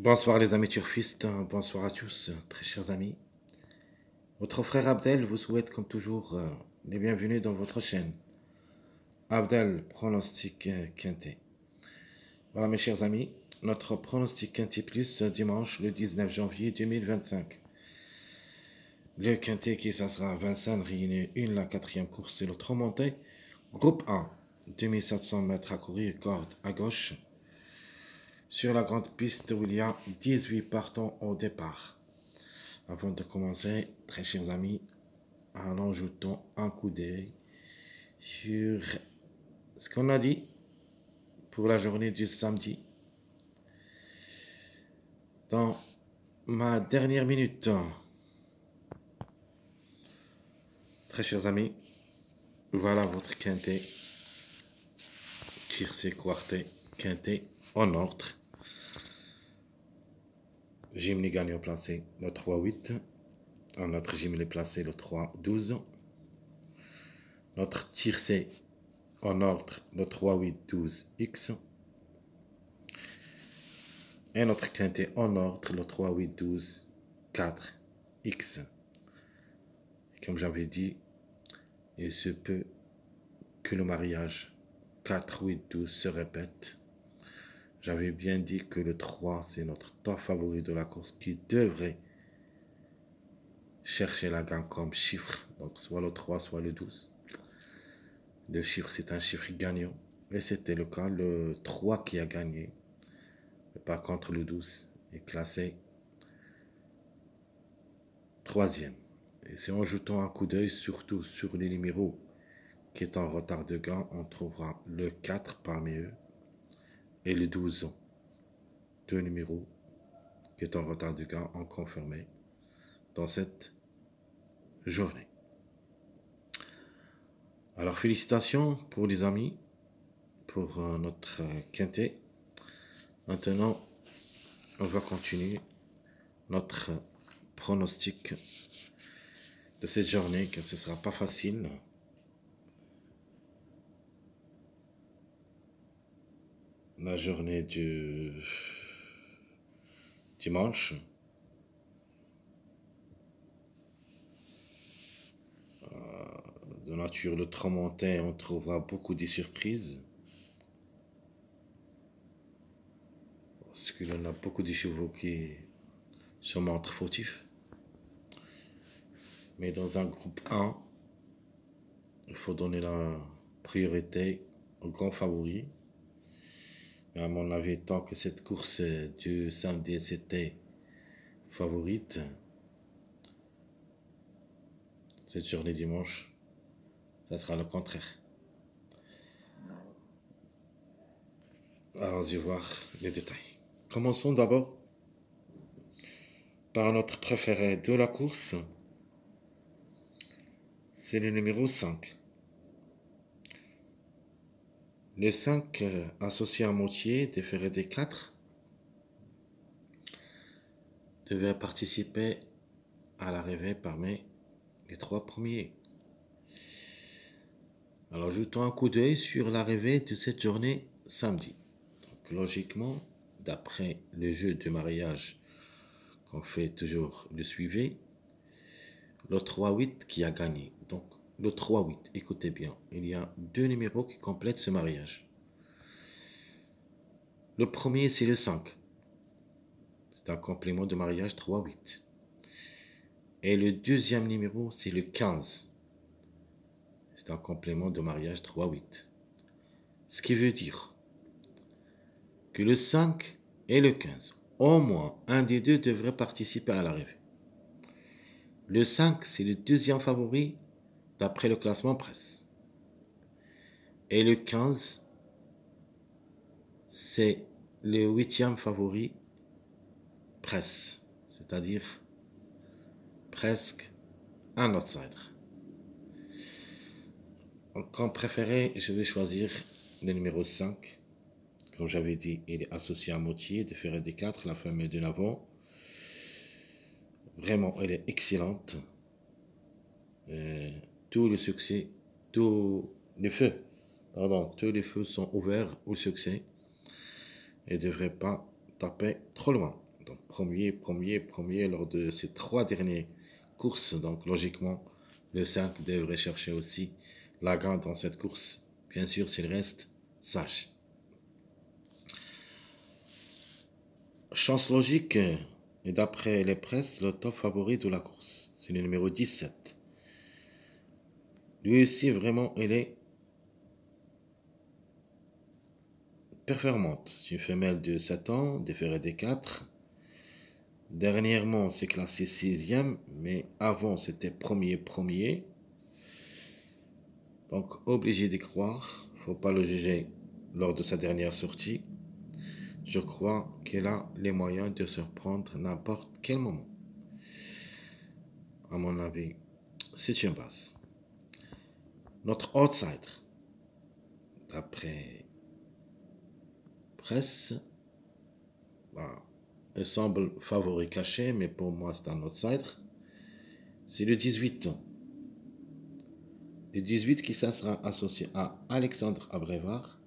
Bonsoir les amis turfistes, bonsoir à tous, très chers amis. Votre frère Abdel vous souhaite comme toujours les bienvenus dans votre chaîne. Abdel, pronostic quintet. Voilà mes chers amis, notre pronostic quintet plus dimanche le 19 janvier 2025. Le quintet qui ça sera Vincennes, Réunion 1, la quatrième course, c'est le Tromontais. Groupe 1, 2700 mètres à courir, corde à gauche. Sur la grande piste où il y a 18 partants au départ. Avant de commencer, très chers amis, allons jetons un coup d'œil sur ce qu'on a dit pour la journée du samedi. Dans ma dernière minute, très chers amis, voilà votre quintet, tiercé, quartet, quintet en ordre. Jimmy gagnant placé le 3-8. Notre Jimmy placé le 3-12. Notre tiercé en ordre le 3-8-12-X. Et notre quintet en ordre le 3-8-12-4-X. Comme j'avais dit, il se peut que le mariage 4-8-12 se répète. J'avais bien dit que le 3, c'est notre top favori de la course qui devrait chercher la gagne comme chiffre. Donc, soit le 3, soit le 12. Le chiffre, c'est un chiffre gagnant. Et c'était le cas, le 3 qui a gagné. Par contre, le 12 est classé 3e. Et si en jetant un coup d'œil, surtout sur les numéros qui est en retard de gain, on trouvera le 4 parmi eux et le 12. Deux numéros qui est en retard de gain en confirmé dans cette journée. Alors félicitations pour les amis, pour notre quintet. Maintenant, on va continuer notre pronostic de cette journée, car ce ne sera pas facile. La journée du dimanche. De nature le Tromontais, on trouvera beaucoup de surprises. Parce qu'il y en a beaucoup de chevaux qui se montrent fautifs. Mais dans un groupe 1, il faut donner la priorité aux grands favoris. Et à mon avis, tant que cette course du samedi c'était favorite, cette journée dimanche, ça sera le contraire. Allons-y voir les détails. Commençons d'abord par notre préféré de la course. C'est le numéro 5. Le 5 associé à moitié, déféré des 4, devait participer à l'arrivée parmi les 3 premiers. Alors, jetons un coup d'œil sur l'arrivée de cette journée samedi. Donc, logiquement, d'après le jeu de mariage qu'on fait toujours le suivi, le 3-8 qui a gagné. Donc, le 3-8, écoutez bien, il y a deux numéros qui complètent ce mariage. Le premier, c'est le 5. C'est un complément de mariage 3-8. Et le deuxième numéro, c'est le 15. C'est un complément de mariage 3-8. Ce qui veut dire que le 5 et le 15, au moins un des deux devrait participer à l'arrivée. Le 5, c'est le deuxième favori d'après le classement presse. Et le 15, c'est le 8e favori presse, c'est-à-dire presque un outsider. Donc, comme préféré, je vais choisir le numéro 5. Comme j'avais dit, il est associé à moitié, déféré des 4, la femme est de l'avant. Vraiment, elle est excellente. Tous les succès, tous les feux sont ouverts au succès et ne devraient pas taper trop loin. Donc premier lors de ces 3 dernières courses. Donc logiquement, le 5 devrait chercher aussi la gagne dans cette course. Bien sûr, s'il reste sage. Chance logique, et d'après les presses, le top favori de la course. C'est le numéro 17. Lui aussi, vraiment, il est performante. C'est une femelle de 7 ans, déférée des 4. Dernièrement, c'est classé 6e, mais avant, c'était premier. Donc, obligé d'y croire. Faut pas le juger lors de sa dernière sortie. Je crois qu'elle a les moyens de surprendre n'importe quel moment. À mon avis, c'est une base. Notre outsider, d'après presse, il semble favori caché, mais pour moi, c'est un outsider. C'est le 18 ans. Le 18 qui sera associé à Alexandre Abrevard.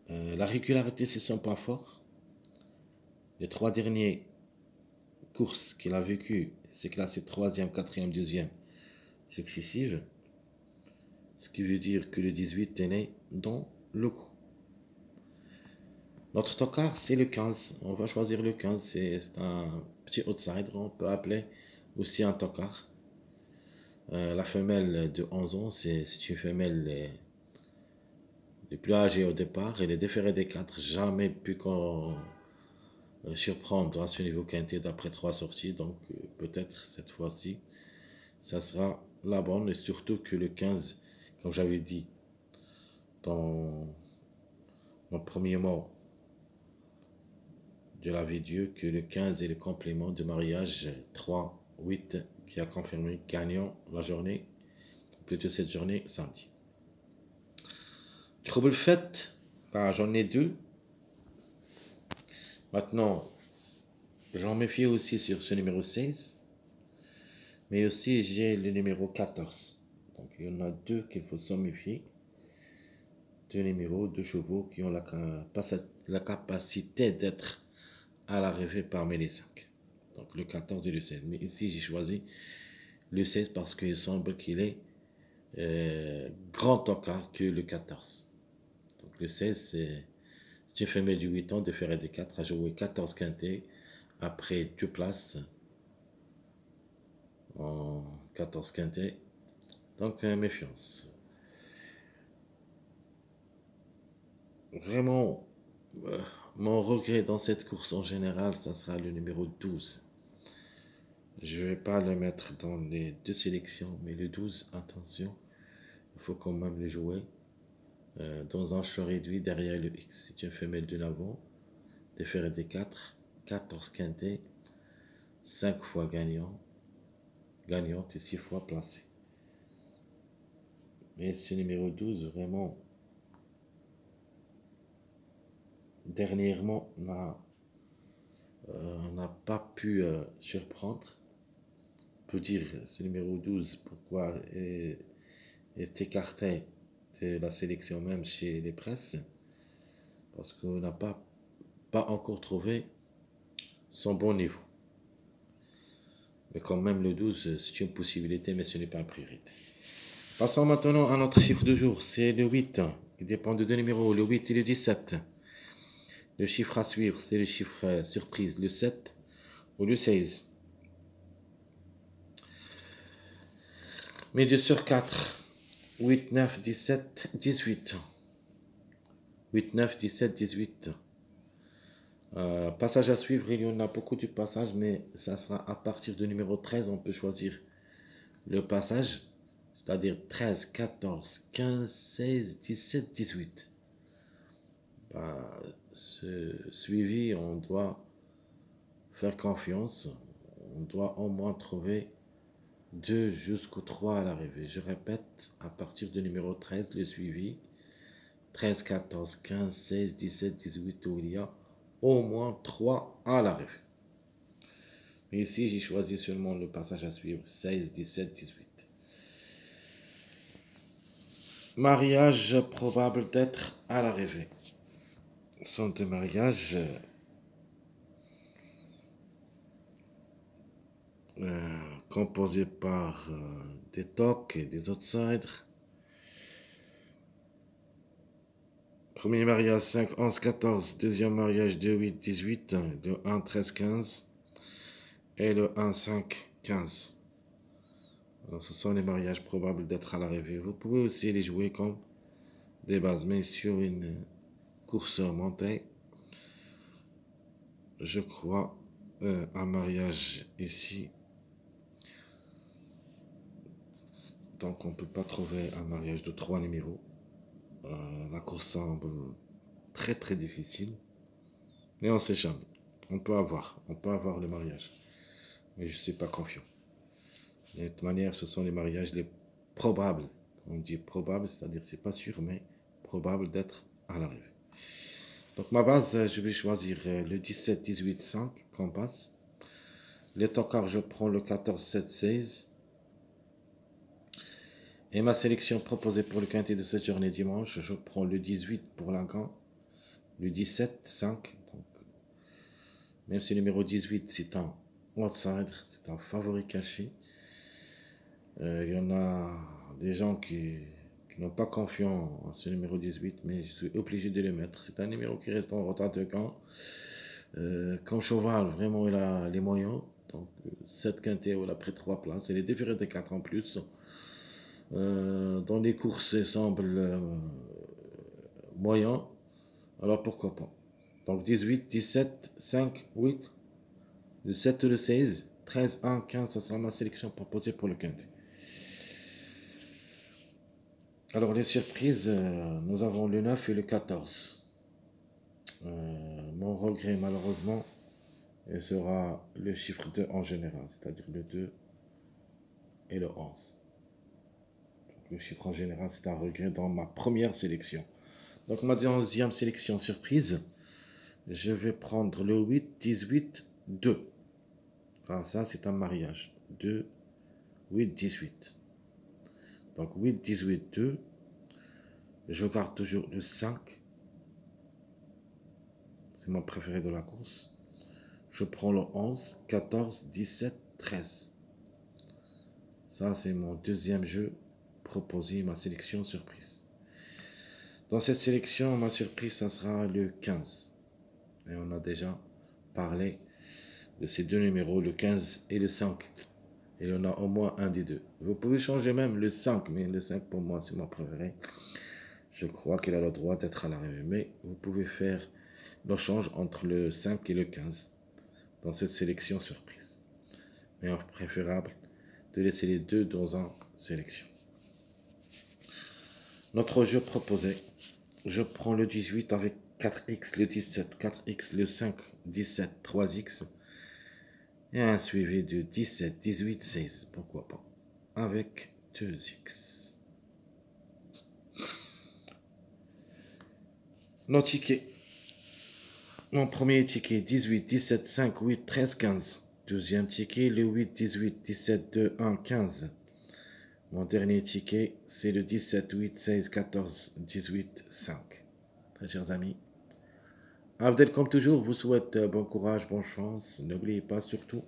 La régularité, c'est son point fort. Les 3 dernières courses qu'il a vécues, c'est classé 3e, 4e, 2e successives. Ce qui veut dire que le 18 est né dans le coup. Notre tocard, c'est le 15. On va choisir le 15. C'est un petit outsider. On peut appeler aussi un tocard. La femelle de 11 ans, c'est une femelle les plus âgée au départ. Elle est déférée des 4. Jamais pu surprendre à ce niveau quintet d'après 3 sorties. Donc peut-être cette fois-ci, ça sera la bonne. Et surtout que le 15, comme j'avais dit dans mon premier mot de la vidéo, que le 15 est le complément de mariage 3-8 qui a confirmé gagnant la journée, plutôt cette journée samedi. Trouble fait, j'en ai 2. Maintenant, j'en méfie aussi sur ce numéro 16, mais aussi j'ai le numéro 14. Donc il y en a 2 qu'il faut s'en méfier. 2 numéros, 2 chevaux qui ont la capacité d'être à l'arrivée parmi les 5. Donc le 14 et le 16. Mais ici j'ai choisi le 16 parce qu'il semble qu'il est grand tocard que le 14. Donc le 16 c'est une femelle de 8 ans déférée des 4 a joué 14 quintés après 2 places en 14 quintés. Donc méfiance. Vraiment, mon regret dans cette course en général, ça sera le numéro 12. Je ne vais pas le mettre dans les 2 sélections, mais le 12, attention, il faut quand même le jouer. Dans un champ réduit derrière le X. C'est une femelle de l'avant, déférée des 4, 14 quintés, 5 fois gagnante et 6 fois placée. Mais ce numéro 12, vraiment, dernièrement, n'a pas pu surprendre. On peut dire ce numéro 12, pourquoi est écarté de la sélection même chez les presses, parce qu'on n'a pas encore trouvé son bon niveau. Mais quand même le 12, c'est une possibilité, mais ce n'est pas une priorité. Passons maintenant à notre chiffre de jour, c'est le 8, qui dépend de 2 numéros, le 8 et le 17. Le chiffre à suivre, c'est le chiffre surprise, le 7 ou le 16. Mais 2 sur 4, 8, 9, 17, 18. 8, 9, 17, 18. Passage à suivre, il y en a beaucoup de passages, mais ça sera à partir du numéro 13, on peut choisir le passage, c'est-à-dire 13, 14, 15, 16, 17, 18. Ce suivi, on doit faire confiance, on doit au moins trouver 2 jusqu'au 3 à l'arrivée. Je répète, à partir du numéro 13, le suivi, 13, 14, 15, 16, 17, 18, où il y a au moins 3 à l'arrivée. Mais ici, j'ai choisi seulement le passage à suivre, 16, 17, 18. Mariage probable d'être à l'arrivée. sont des mariages composés par des tocs et des outsiders. Premier mariage 5, 11, 14. Deuxième mariage 2, 8, 18. Le 1, 13, 15. Et le 1, 5, 15. Alors, ce sont les mariages probables d'être à l'arrivée. Vous pouvez aussi les jouer comme des bases, mais sur une course montée. Je crois un mariage ici. Donc on ne peut pas trouver un mariage de 3 numéros. La course semble très très difficile. Mais on ne sait jamais. On peut avoir le mariage. Mais je ne suis pas confiant. De toute manière, ce sont les mariages les probables. On dit probable, c'est-à-dire c'est pas sûr, mais probable d'être à l'arrivée. Donc ma base, je vais choisir le 17, 18, 5 qu'on passe. Les tocards, je prends le 14, 7, 16. Et ma sélection proposée pour le quintet de cette journée dimanche, je prends le 18 pour l'encan, le 17, 5. Donc, même si le numéro 18, c'est un outsider, c'est un favori caché. Il y en a des gens qui n'ont pas confiance en ce numéro 18, mais je suis obligé de le mettre. C'est un numéro qui reste en retard de camp. Quand cheval, vraiment, il a les moyens. Donc, 7 quintets, il a pris 3 places. Il est différé des 4 en plus. Dans les courses, il semble moyen. Alors, pourquoi pas. Donc, 18, 17, 5, 8, le 7 ou le 16, 13, 1, 15, ça sera ma sélection proposée pour le quintet. Alors, les surprises, nous avons le 9 et le 14. Mon regret, malheureusement, sera le chiffre 2 en général, c'est-à-dire le 2 et le 11. Donc, le chiffre en général, c'est un regret dans ma première sélection. Donc, ma deuxième sélection surprise, je vais prendre le 8, 18, 2. Ah, ça, c'est un mariage. 2, 8, 18. Donc, 8, 18, 2. Je garde toujours le 5. C'est mon préféré de la course. Je prends le 11, 14, 17, 13. Ça, c'est mon deuxième jeu proposé, ma sélection surprise. Dans cette sélection, ma surprise, ça sera le 15. Et on a déjà parlé de ces deux numéros, le 15 et le 5. Il y en a au moins un des deux. Vous pouvez changer même le 5, mais le 5 pour moi, c'est mon préféré. Je crois qu'il a le droit d'être à l'arrivée. Mais vous pouvez faire le change entre le 5 et le 15 dans cette sélection surprise. Mais il est préférable de laisser les deux dans une sélection. Notre jeu proposé, je prends le 18 avec 4x, le 17, 4x, le 5, 17, 3x. Et un suivi de 17, 18, 16, pourquoi pas, avec 2x. Nos tickets. Mon premier ticket, 18, 17, 5, 8, 13, 15. Deuxième ticket, le 8, 18, 17, 2, 1, 15. Mon dernier ticket, c'est le 17, 8, 16, 14, 18, 5. Très chers amis, Abdel, comme toujours, vous souhaite bon courage, bonne chance. N'oubliez pas surtout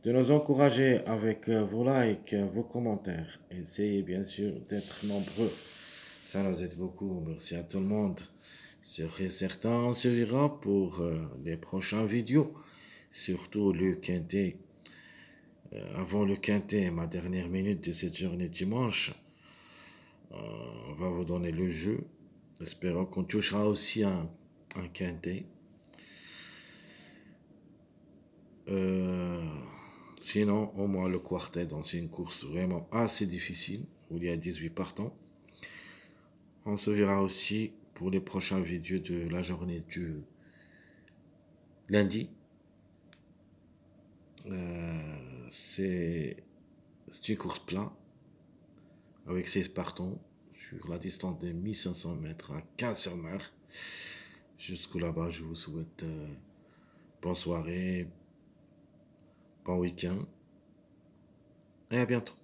de nous encourager avec vos likes, vos commentaires. Essayez bien sûr d'être nombreux. Ça nous aide beaucoup. Merci à tout le monde. Serez certain, on se verra pour les prochaines vidéos. Surtout le quintet. Avant le quintet, ma dernière minute de cette journée dimanche, on va vous donner le jeu. Espérons qu'on touchera aussi un quintet. Sinon, au moins le quartet, c'est une course vraiment assez difficile, où il y a 18 partants. On se verra aussi pour les prochaines vidéos de la journée du lundi. C'est une course plat, avec 16 partants, sur la distance de 1500 mètres à 1500 mètres. Jusqu'au là-bas, je vous souhaite bonne soirée, bon week-end, et à bientôt.